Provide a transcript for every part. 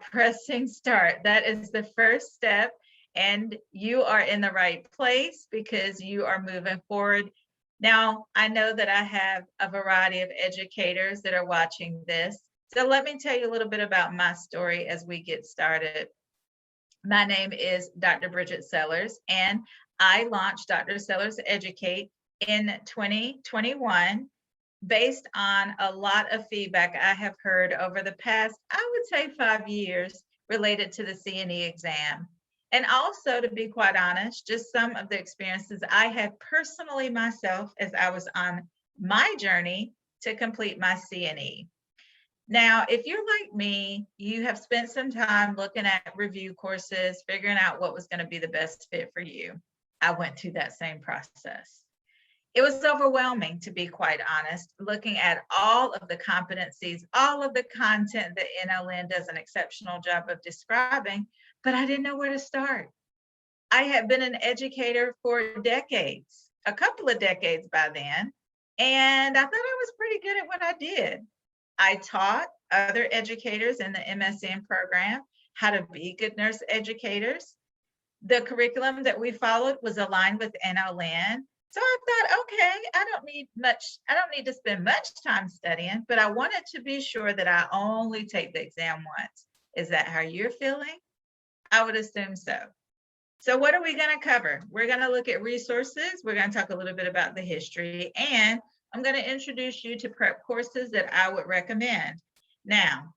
pressing start. That is the first step, and you are in the right place because you are moving forward. Now, I know that I have a variety of educators that are watching this. So let me tell you a little bit about my story as we get started. My name is Dr. Bridget Sellers, and I launched Dr. Sellers Educate in 2021 based on a lot of feedback I have heard over the past, I would say 5 years related to the CNE exam. And also, to be quite honest, just some of the experiences I had personally myself as I was on my journey to complete my CNE. Now, if you're like me, you have spent some time looking at review courses, figuring out what was going to be the best fit for you. I went through that same process. It was overwhelming, to be quite honest, looking at all of the competencies, all of the content that NLN does an exceptional job of describing, but I didn't know where to start. I had been an educator for decades, a couple of decades by then, and I thought I was pretty good at what I did. I taught other educators in the MSN program how to be good nurse educators. The curriculum that we followed was aligned with NLN. So I thought, okay, I don't need to spend much time studying, but I wanted to be sure that I only take the exam once. Is that how you're feeling? I would assume so. So what are we going to cover? We're going to look at resources. We're going to talk a little bit about the history, and I'm going to introduce you to prep courses that I would recommend. Now,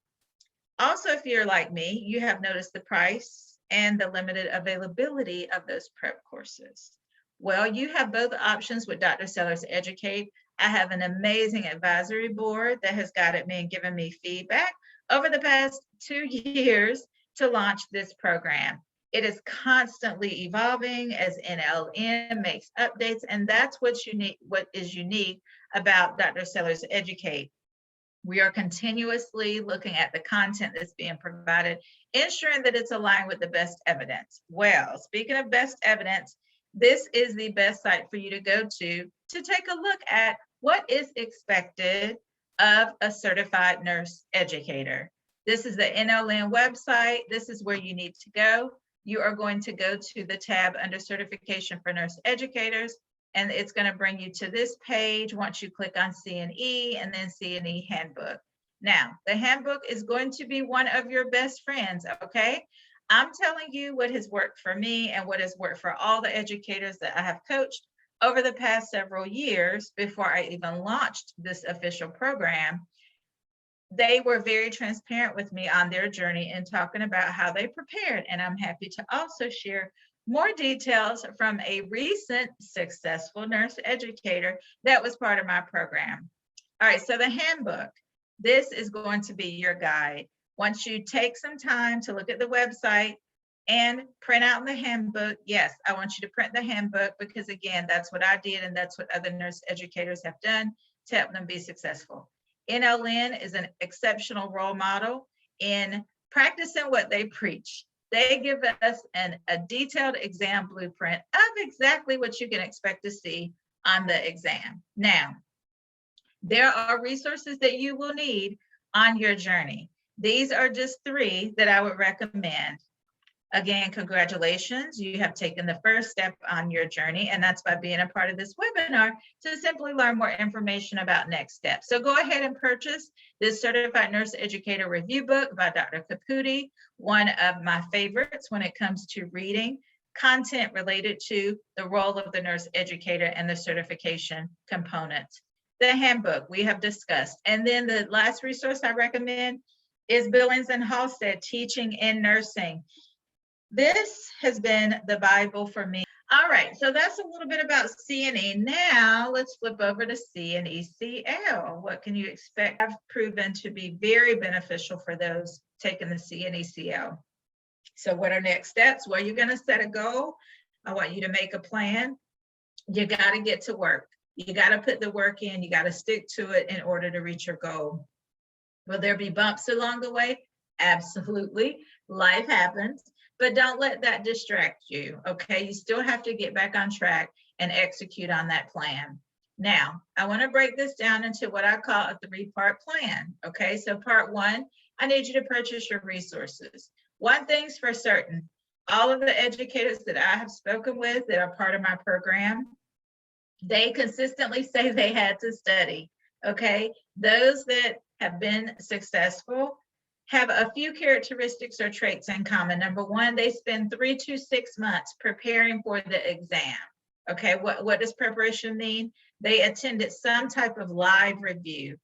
also, if you're like me, you have noticed the price and the limited availability of those prep courses. Well, you have both options with Dr. Sellers Educate. I have an amazing advisory board that has guided me and given me feedback over the past 2 years to launch this program. It is constantly evolving as NLN makes updates, and that's what is unique about Dr. Sellers Educate. We are continuously looking at the content that's being provided, ensuring that it's aligned with the best evidence. Well, speaking of best evidence, this is the best site for you to go to take a look at what is expected of a certified nurse educator. This is the NLN website. This is where you need to go. You are going to go to the tab under Certification for Nurse Educators, and it's going to bring you to this page once you click on CNE and then CNE Handbook. Now, the handbook is going to be one of your best friends, okay? I'm telling you what has worked for me and what has worked for all the educators that I have coached over the past several years before I even launched this official program. They were very transparent with me on their journey and talking about how they prepared. And I'm happy to also share more details from a recent successful nurse educator that was part of my program. All right, so the handbook. This is going to be your guide. Once you take some time to look at the website and print out the handbook, yes, I want you to print the handbook because, again, that's what I did and that's what other nurse educators have done to help them be successful. NLN is an exceptional role model in practicing what they preach. They give us a detailed exam blueprint of exactly what you can expect to see on the exam. Now, there are resources that you will need on your journey. These are just 3 that I would recommend. Again, congratulations. You have taken the first step on your journey, and that's by being a part of this webinar to simply learn more information about next steps. So go ahead and purchase this Certified Nurse Educator Review Book by Dr. Caputi, one of my favorites when it comes to reading content related to the role of the nurse educator and the certification components. The handbook we have discussed. And then the last resource I recommend is Billings and Halstead, Teaching in Nursing. This has been the Bible for me. All right, so that's a little bit about CNE. Now let's flip over to CNECL. What can you expect? I've proven to be very beneficial for those taking the CNECL. So what are next steps? Well, you're going to set a goal. I want you to make a plan. You got to get to work. You got to put the work in. You got to stick to it in order to reach your goal. Will there be bumps along the way? Absolutely. Life happens. But don't let that distract you, okay? You still have to get back on track and execute on that plan. Now, I want to break this down into what I call a 3-part plan, okay? So part 1, I need you to purchase your resources. One thing's for certain, all of the educators that I have spoken with that are part of my program, they consistently say they had to study, okay? Those that have been successful have a few characteristics or traits in common. Number one, they spend 3 to 6 months preparing for the exam. Okay, what does preparation mean? They attended some type of live review,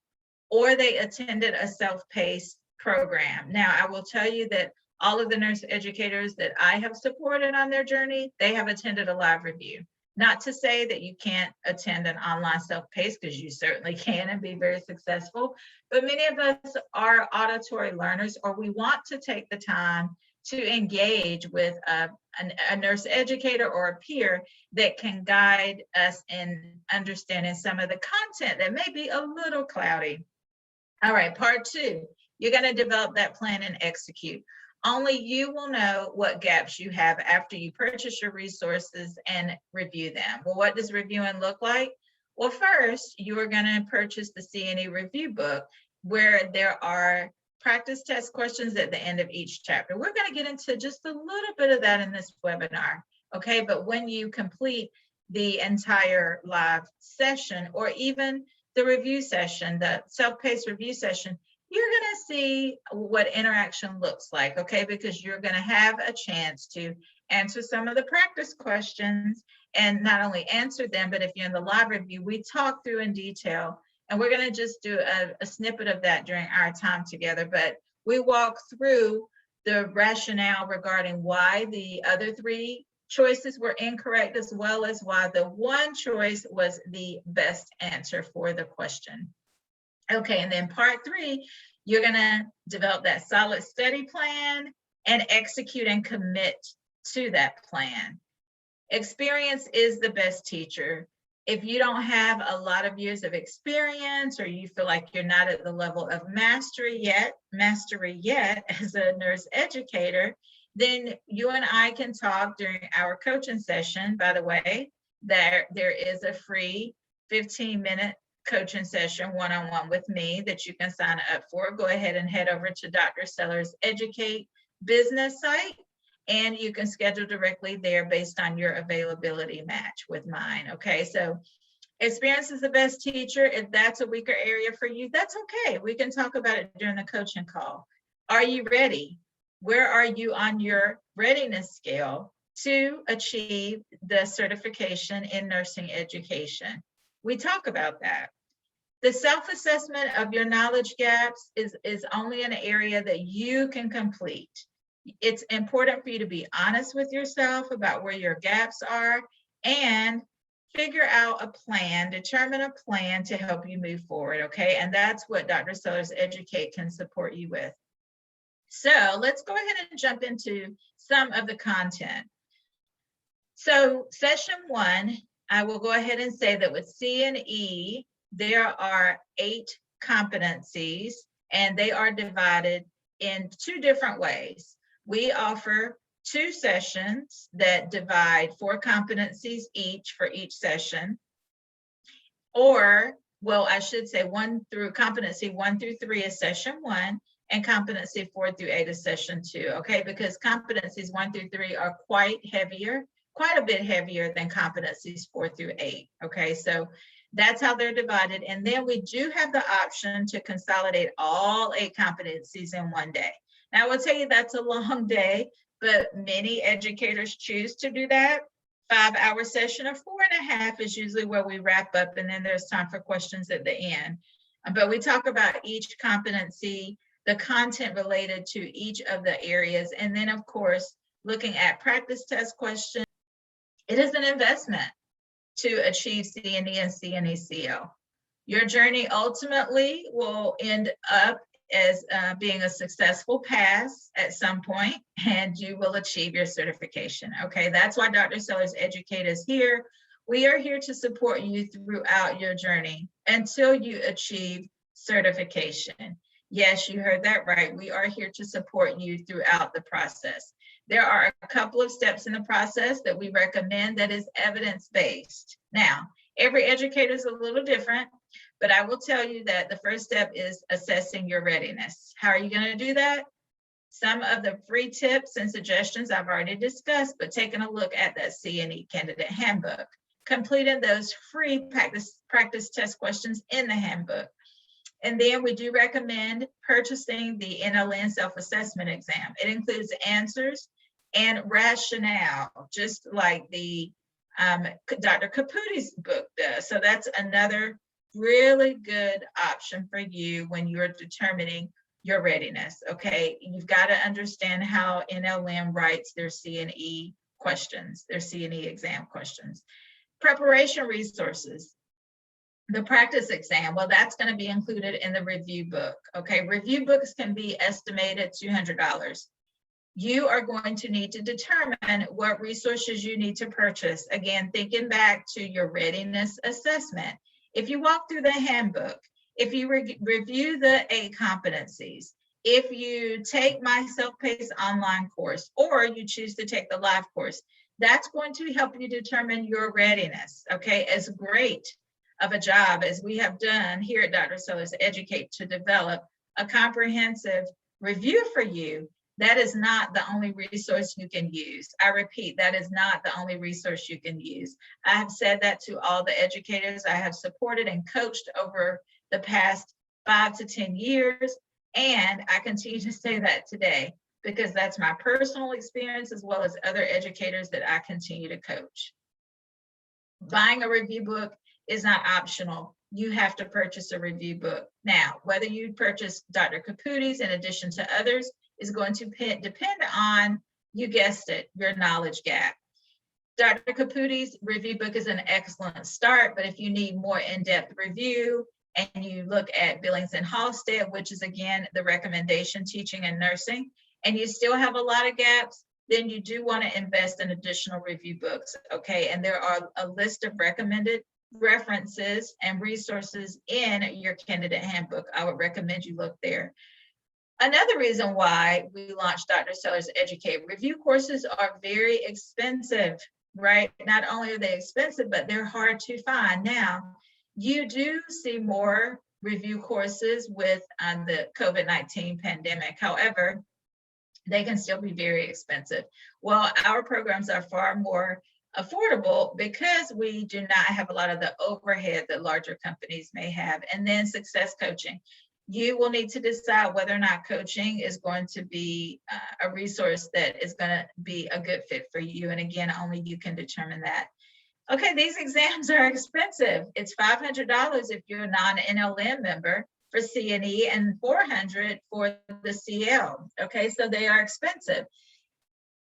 or they attended a self-paced program. Now, I will tell you that all of the nurse educators that I have supported on their journey, they have attended a live review. Not to say that you can't attend an online self-paced, because you certainly can and be very successful, but many of us are auditory learners, or we want to take the time to engage with a nurse educator or a peer that can guide us in understanding some of the content that may be a little cloudy. All right, part 2, you're going to develop that plan and execute. Only you will know what gaps you have after you purchase your resources and review them. Well, what does reviewing look like? Well, first, you are going to purchase the CNE review book, where there are practice test questions at the end of each chapter. We're going to get into just a little bit of that in this webinar, okay? But when you complete the entire live session, or even the review session, the self-paced review session, you're going to see what interaction looks like, okay? Because you're going to have a chance to answer some of the practice questions, and not only answer them, but if you're in the live review, we talk through in detail, and we're going to just do a snippet of that during our time together. But we walk through the rationale regarding why the other 3 choices were incorrect, as well as why the one choice was the best answer for the question. Okay, and then part 3, you're going to develop that solid study plan and execute and commit to that plan. Experience is the best teacher. If you don't have a lot of years of experience, or you feel like you're not at the level of mastery yet as a nurse educator, then you and I can talk during our coaching session. By the way, there is a free 15-minute coaching session one-on-one with me that you can sign up for. Go ahead and head over to Dr. Seller's Educate business site, and you can schedule directly there based on your availability match with mine. Okay, so experience is the best teacher. If that's a weaker area for you, that's okay. We can talk about it during the coaching call. Are you ready? Where are you on your readiness scale to achieve the certification in nursing education? We talk about that. The self-assessment of your knowledge gaps is only an area that you can complete. It's important for you to be honest with yourself about where your gaps are, and figure out a plan, determine a plan to help you move forward, okay? And that's what Dr. Seller's Educate can support you with. So let's go ahead and jump into some of the content. So session 1, I will go ahead and say that with CNE, there are 8 competencies, and they are divided in 2 different ways. We offer 2 sessions that divide 4 competencies each for each session, or, well, I should say competency 1 through 3 is session 1, and competency 4 through 8 is session 2, okay? Because competencies 1 through 3 are quite a bit heavier than competencies 4 through 8, okay? So that's how they're divided. And then we do have the option to consolidate all 8 competencies in one day. Now, I will tell you that's a long day, but many educators choose to do that. 5-hour session of 4.5 is usually where we wrap up, and then there's time for questions at the end. But we talk about each competency, the content related to each of the areas, and then, of course, looking at practice test questions. It is an investment to achieve CNE and CNE-CL. Your journey ultimately will end up as being a successful pass at some point, and you will achieve your certification. Okay, that's why Dr. Seller's Educate is here. We are here to support you throughout your journey until you achieve certification. Yes, you heard that right. We are here to support you throughout the process. There are a couple of steps in the process that we recommend that is evidence-based. Now, every educator is a little different, But I will tell you that the first step is assessing your readiness. How are you going to do that? Some of the free tips and suggestions I've already discussed, but taking a look at that CNE candidate handbook, completing those free practice test questions in the handbook. And then we do recommend purchasing the NLN self-assessment exam. It includes answers and rationale, just like the Dr. Caputi's book does. So that's another really good option for you when you're determining your readiness. Okay, you've got to understand how NLN writes their CNE questions, their CNE exam questions. Preparation resources. The practice exam, well, that's going to be included in the review book. Okay, review books can be estimated $200. You are going to need to determine what resources you need to purchase. Again, thinking back to your readiness assessment. If you walk through the handbook, if you review the 8 competencies, if you take my Selfpaced online course, or you choose to take the live course, that's going to help you determine your readiness. Okay, as great of a job as we have done here at Dr. Sellers Educate to develop a comprehensive review for you, that is not the only resource you can use. I repeat, that is not the only resource you can use. I have said that to all the educators I have supported and coached over the past 5 to 10 years, and I continue to say that today because that's my personal experience as well as other educators that I continue to coach. Buying a review book is not optional. You have to purchase a review book. Now, whether you purchase Dr. Caputi's in addition to others is going to depend on, you guessed it, your knowledge gap. Dr. Caputi's review book is an excellent start, but if you need more in-depth review and you look at Billings and Halstead, which is again the recommendation teaching and nursing, and you still have a lot of gaps, then you do want to invest in additional review books, okay? And there are a list of recommended references and resources in your candidate handbook. I would recommend you look there. Another reason why we launched Dr. Sellers Educate, review courses are very expensive, right? Not only are they expensive, but they're hard to find. Now, you do see more review courses with the COVID-19 pandemic. However, they can still be very expensive. Well, our programs are far more affordable because we do not have a lot of the overhead that larger companies may have. And then success coaching. You will need to decide whether or not coaching is going to be a resource that is going to be a good fit for you. And again, only you can determine that. Okay, these exams are expensive. It's $500 if you're a non-NLN member for CNE and $400 for the CL. Okay, so they are expensive.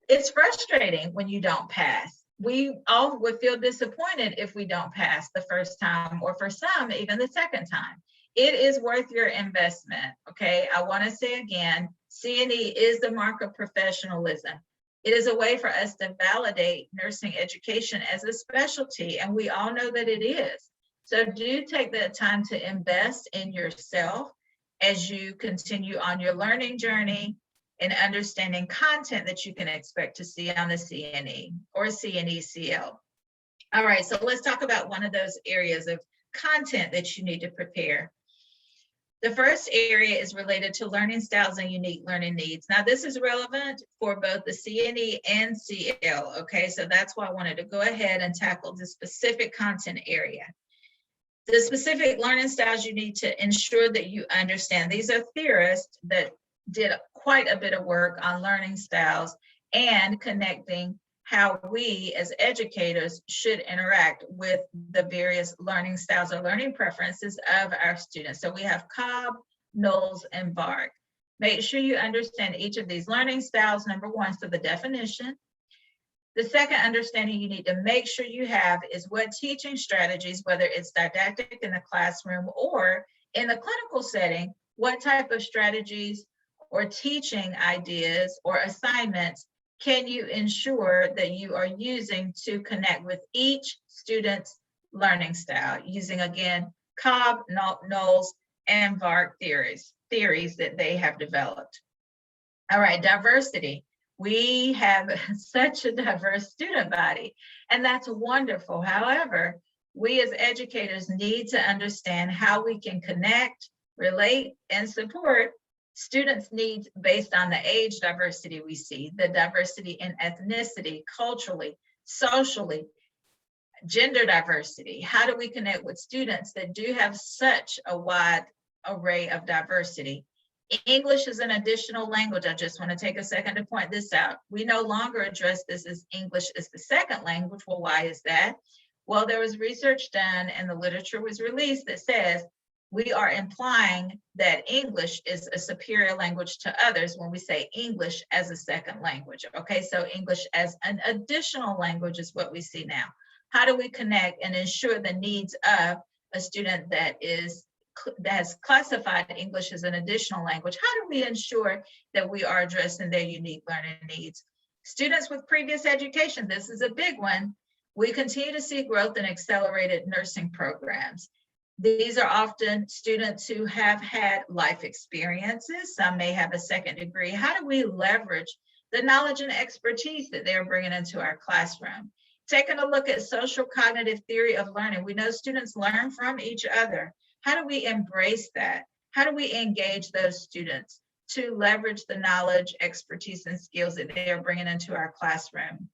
It's frustrating when you don't pass. We all would feel disappointed if we don't pass the first time, or for some, even the second time. It is worth your investment, okay? I want to say again, CNE is the mark of professionalism. It is a way for us to validate nursing education as a specialty, and we all know that it is. So do take the time to invest in yourself as you continue on your learning journey and understanding content that you can expect to see on the CNE or CNE-CL. All right, so let's talk about one of those areas of content that you need to prepare. The first area is related to learning styles and unique learning needs. Now, this is relevant for both the CNE and CL, okay? So that's why I wanted to go ahead and tackle the specific content area. The specific learning styles you need to ensure that you understand. These are theorists that did quite a bit of work on learning styles and connecting how we as educators should interact with the various learning styles or learning preferences of our students. So we have Cobb, Knowles, and Vark. Make sure you understand each of these learning styles, number one, so the definition. The second understanding you need to make sure you have is what teaching strategies, whether it's didactic in the classroom or in the clinical setting, what type of strategies or teaching ideas or assignments can you ensure that you are using to connect with each student's learning style, using, again, Cobb, Knowles, and Vark theories that they have developed. All right, diversity. We have such a diverse student body, and that's wonderful. However, We as educators need to understand how we can connect, relate, and support students' needs based on the age diversity we see, the diversity in ethnicity, culturally, socially, gender diversity. How do we connect with students that do have such a wide array of diversity? English is an additional language. I just want to take a second to point this out. We no longer address this as English as the second language. Well, why is that? Well, there was research done and the literature was released that says we are implying that English is a superior language to others when we say English as a second language. Okay, so English as an additional language is what we see now. How do we connect and ensure the needs of a student that has classified English as an additional language? How do we ensure that we are addressing their unique learning needs? Students with previous education, this is a big one. We continue to see growth in accelerated nursing programs. These are often students who have had life experiences. Some may have a second degree. How do we leverage the knowledge and expertise that they're bringing into our classroom? Taking a look at social cognitive theory of learning, we know students learn from each other. How do we embrace that? How do we engage those students to leverage the knowledge, expertise, and skills that they are bringing into our classroom?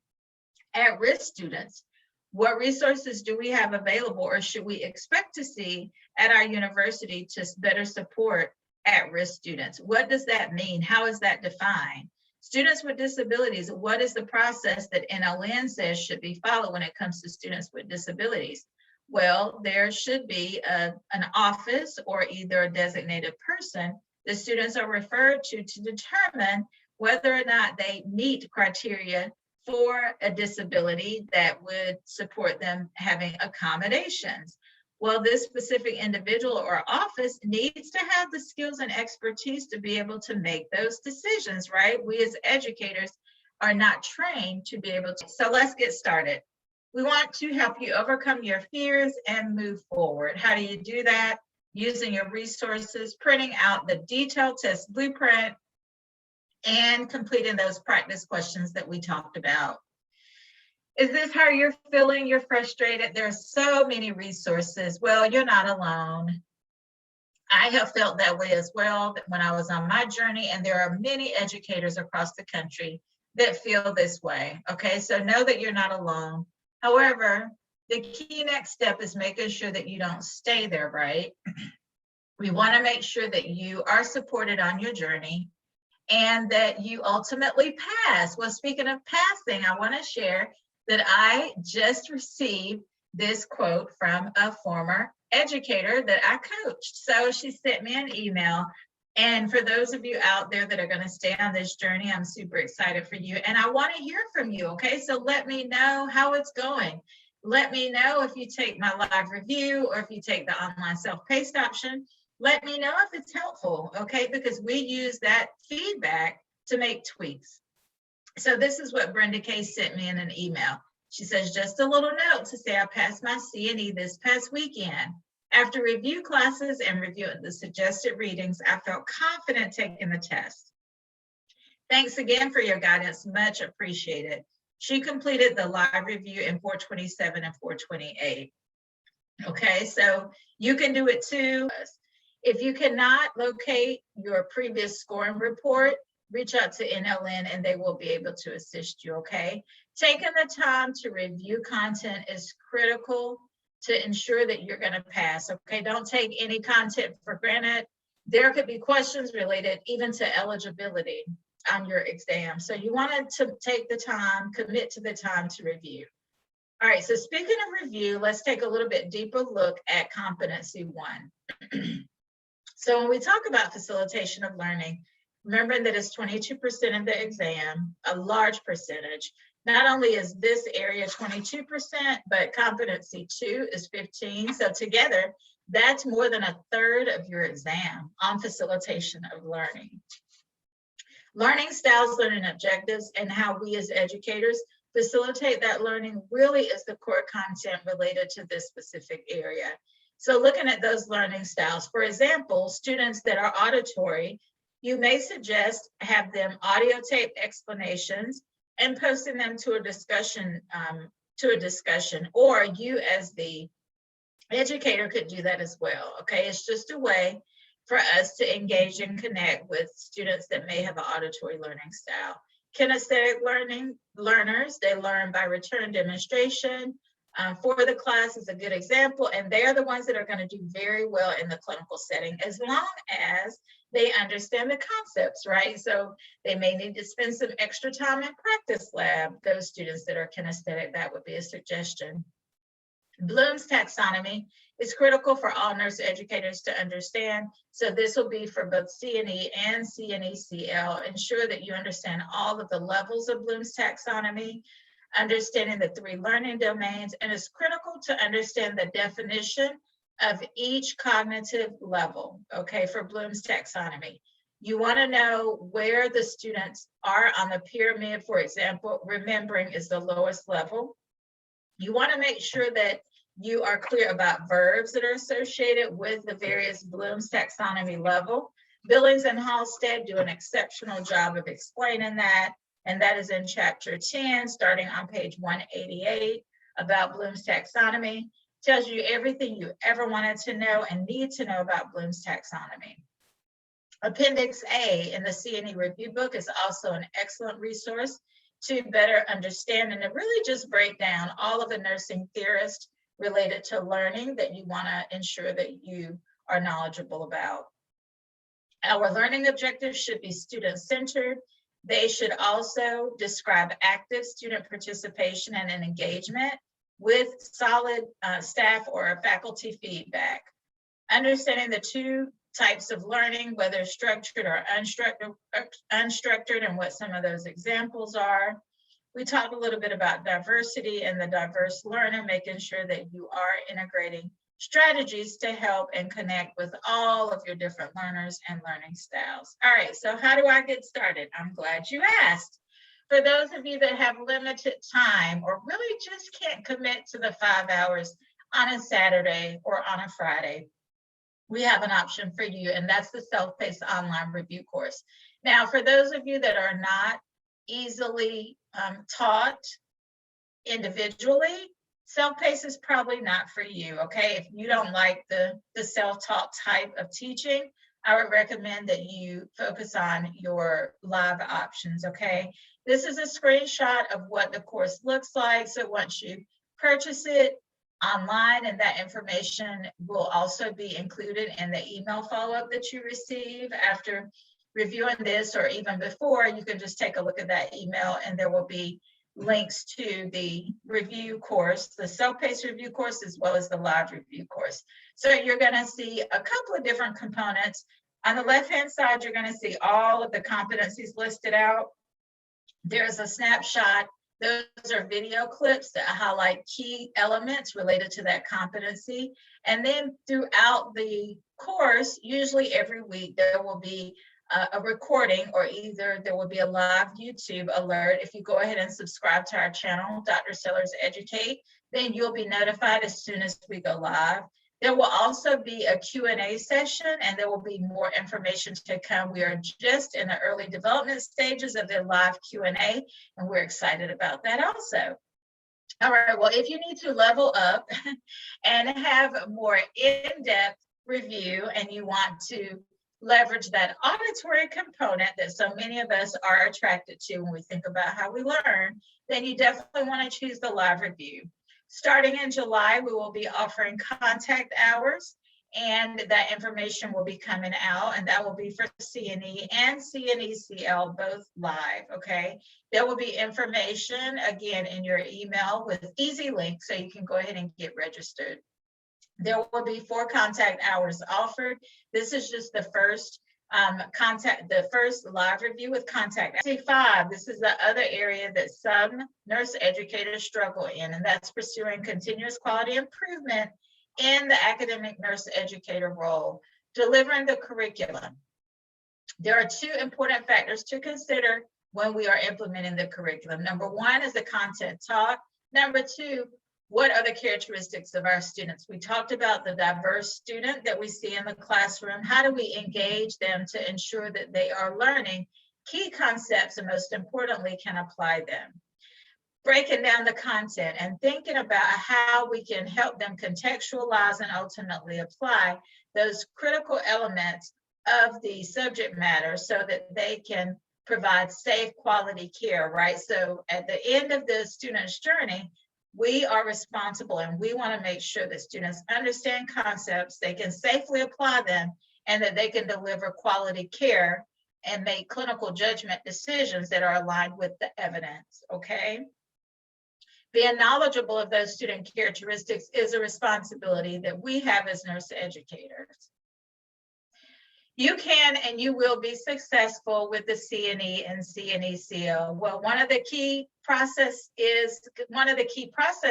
At-risk students, what resources do we have available or should we expect to see at our university to better support at-risk students? What does that mean? How is that defined? Students with disabilities, what is the process that NLN says should be followed when it comes to students with disabilities? Well, there should be an office or either a designated person the students are referred to determine whether or not they meet criteria for a disability that would support them having accommodations. Well, this specific individual or office needs to have the skills and expertise to be able to make those decisions, right? We as educators are not trained to be able to. So let's get started. We want to help you overcome your fears and move forward. How do you do that? Using your resources, printing out the detailed test blueprint, and completing those practice questions that we talked about. Is this how you're feeling? You're frustrated? There are so many resources. Well, you're not alone. I have felt that way as well when I was on my journey, and there are many educators across the country that feel this way. Okay, so know that you're not alone. However, the key next step is making sure that you don't stay there, right? We want to make sure that you are supported on your journey and that you ultimately pass. Well, speaking of passing, I want to share that I just received this quote from a former educator that I coached. So she sent me an email. And for those of you out there that are going to stay on this journey, I'm super excited for you. And I want to hear from you, okay? So let me know how it's going. Let me know if you take my live review or if you take the online self-paced option. Let me know if it's helpful, okay? Because we use that feedback to make tweaks. So this is what Brenda K sent me in an email. She says, just a little note to say I passed my CNE this past weekend. After review classes and reviewing the suggested readings, I felt confident taking the test. Thanks again for your guidance, much appreciated. She completed the live review in 427 and 428. Okay, so you can do it too. If you cannot locate your previous scoring report, reach out to NLN and they will be able to assist you, okay? Taking the time to review content is critical to ensure that you're gonna pass, okay? Don't take any content for granted. There could be questions related even to eligibility on your exam. So you wanted to take the time, commit to the time to review. All right, so speaking of review, let's take a little bit deeper look at competency 1. So when we talk about facilitation of learning, remembering that it's 22% of the exam, a large percentage. Not only is this area 22%, but competency 2 is 15. So together, that's more than a third of your exam on facilitation of learning. Learning styles, learning objectives, and how we as educators facilitate that learning really is the core content related to this specific area. So looking at those learning styles, for example, students that are auditory, you may suggest have them audio tape explanations and posting them to a discussion, or you as the educator could do that as well. Okay, it's just a way for us to engage and connect with students that may have an auditory learning style. Kinesthetic learners, they learn by return demonstration. For the class is a good example, and they are the ones that are going to do very well in the clinical setting, as long as they understand the concepts, right? So they may need to spend some extra time in practice lab. Those students that are kinesthetic, that would be a suggestion. Bloom's taxonomy is critical for all nurse educators to understand. So this will be for both CNE and CNE-CL. Ensure that you understand all of the levels of Bloom's taxonomy, understanding the 3 learning domains, and it's critical to understand the definition of each cognitive level, okay, for Bloom's taxonomy. You want to know where the students are on the pyramid. For example, remembering is the lowest level. You want to make sure that you are clear about verbs that are associated with the various Bloom's taxonomy level. Billings and Halstead do an exceptional job of explaining that, and that is in chapter 10, starting on page 188, about Bloom's taxonomy. Tells you everything you ever wanted to know and need to know about Bloom's taxonomy. Appendix A in the CNE review book is also an excellent resource to better understand and to really just break down all of the nursing theorists related to learning that you want to ensure that you are knowledgeable about. Our learning objectives should be student-centered. They should also describe active student participation and an engagement with solid staff or faculty feedback. Understanding the 2 types of learning, whether structured or unstructured, and what some of those examples are. We talked a little bit about diversity and the diverse learner, making sure that you are integrating strategies to help and connect with all of your different learners and learning styles. All right, so how do I get started? I'm glad you asked. For those of you that have limited time or really just can't commit to the 5 hours on a Saturday or on a Friday, we have an option for you, and that's the Self-Paced online review course. Now, for those of you that are not easily taught individually, Self-Paced is probably not for you, okay? If you don't like the self-taught type of teaching, I would recommend that you focus on your live options, okay? This is a screenshot of what the course looks like. So once you purchase it online, and that information will also be included in the email follow-up that you receive after reviewing this, or even before, you can just take a look at that email and there will be links to the review course, the self-paced review course, as well as the live review course. So you're going to see a couple of different components. On the left-hand side, you're going to see all of the competencies listed out. There's a snapshot. Those are video clips that highlight key elements related to that competency. And then throughout the course, usually every week, there will be a recording, or either there will be a live YouTube alert. If you go ahead and subscribe to our channel, Dr. Sellers Educate, then you'll be notified as soon as we go live. There will also be a Q&A session, and there will be more information to come. We are just in the early development stages of the live Q&A, and we're excited about that also. All right, well, if you need to level up and have a more in-depth review, and you want to leverage that auditory component that so many of us are attracted to when we think about how we learn, then you definitely want to choose the live review. Starting in July, we will be offering contact hours, and that information will be coming out, and that will be for CNE and CNE-CL, both live, okay? There will be information, again, in your email with easy links, so you can go ahead and get registered. There will be 4 contact hours offered. This is just the first first live review with contact. 5, this is the other area that some nurse educators struggle in, and that's pursuing continuous quality improvement in the academic nurse educator role, delivering the curriculum. There are 2 important factors to consider when we are implementing the curriculum. Number 1 is the content taught. Number 2, what are the characteristics of our students? We talked about the diverse student that we see in the classroom. How do we engage them to ensure that they are learning key concepts and, most importantly, can apply them? breaking down the content and thinking about how we can help them contextualize and ultimately apply those critical elements of the subject matter so that they can provide safe quality care, right? So at the end of the student's journey, we are responsible and we want to make sure that students understand concepts, they can safely apply them, and that they can deliver quality care and make clinical judgment decisions that are aligned with the evidence, okay? Being knowledgeable of those student characteristics is a responsibility that we have as nurse educators. You can and you will be successful with the CNE and CNE-CO. Well, one of the key process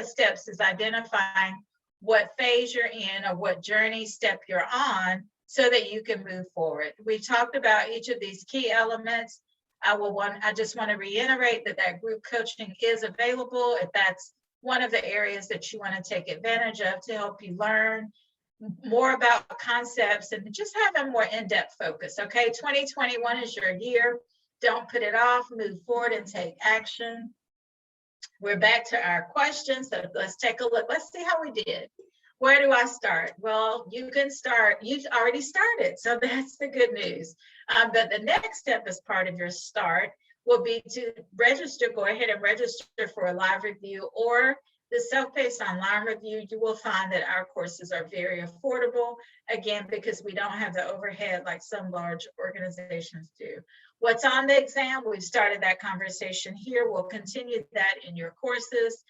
steps is identifying what phase you're in or what journey step you're on so that you can move forward. We talked about each of these key elements. I just want to reiterate that group coaching is available if that's one of the areas that you want to take advantage of to help you learn more about concepts and just have a more in-depth focus, okay? 2021 is your year. Don't put it off, move forward and take action. We're back to our questions, so let's take a look. Let's see how we did. Where do I start? Well, you can start, you've already started, so that's the good news. But the next step as part of your start will be to register, go ahead and register for a live review or the Selfpaced online review. You will find that our courses are very affordable, again, because we don't have the overhead like some large organizations do. What's on the exam? We've started that conversation here. We'll continue that in your courses.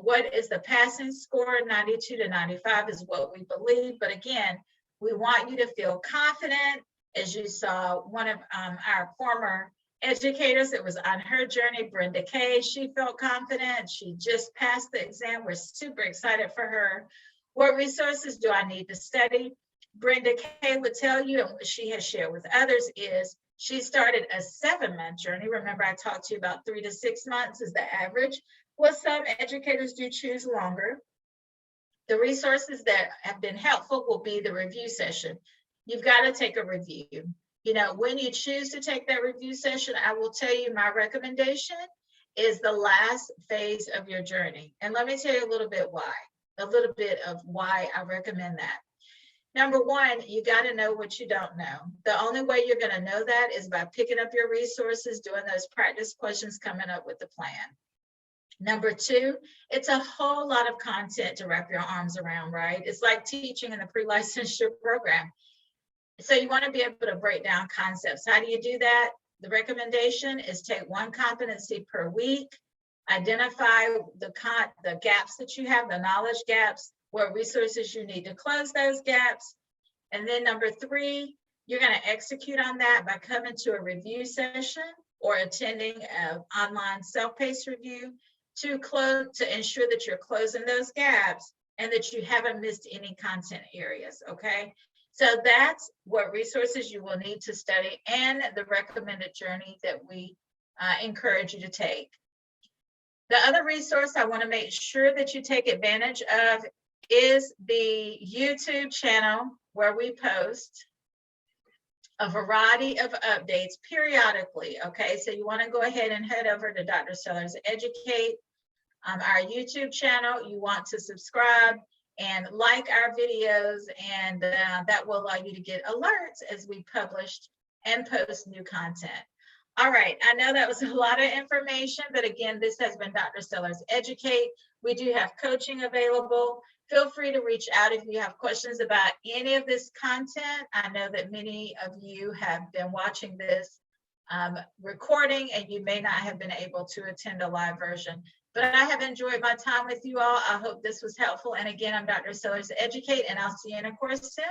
What is the passing score? 92 to 95 is what we believe. But again, we want you to feel confident. As you saw, one of our former educators that was on her journey, Brenda Kay, she felt confident. She just passed the exam. We're super excited for her. What resources do I need to study? Brenda Kay would tell you, and what she has shared with others is she started a 7-month journey. Remember, I talked to you about 3 to 6 months is the average. Well, some educators do choose longer. The resources that have been helpful will be the review session. You've got to take a review. You know, when you choose to take that review session, I will tell you my recommendation is the last phase of your journey. And let me tell you a little bit of why I recommend that. Number one, you got to know what you don't know. The only way you're going to know that is by picking up your resources, doing those practice questions, coming up with the plan. Number two, it's a whole lot of content to wrap your arms around, right? It's like teaching in the pre-licensure program. So you want to be able to break down concepts. How do you do that? The recommendation is take one competency per week, identify the gaps that you have, the knowledge gaps, what resources you need to close those gaps. And then number three, you're going to execute on that by coming to a review session or attending an online self-paced review to ensure that you're closing those gaps and that you haven't missed any content areas, okay? So that's what resources you will need to study and the recommended journey that we encourage you to take. The other resource I want to make sure that you take advantage of is the YouTube channel where we post a variety of updates periodically, okay? So you want to go ahead and head over to Dr. Sellers Educate, our YouTube channel. You want to subscribe and like our videos, and that will allow you to get alerts as we publish and post new content. All right, I know that was a lot of information, but again, this has been Dr. Sellers Educate. We do have coaching available. Feel free to reach out if you have questions about any of this content. I know that many of you have been watching this recording and you may not have been able to attend a live version. But I have enjoyed my time with you all. I hope this was helpful. And again, I'm Dr. Sellers Educate, and I'll see you in a course soon.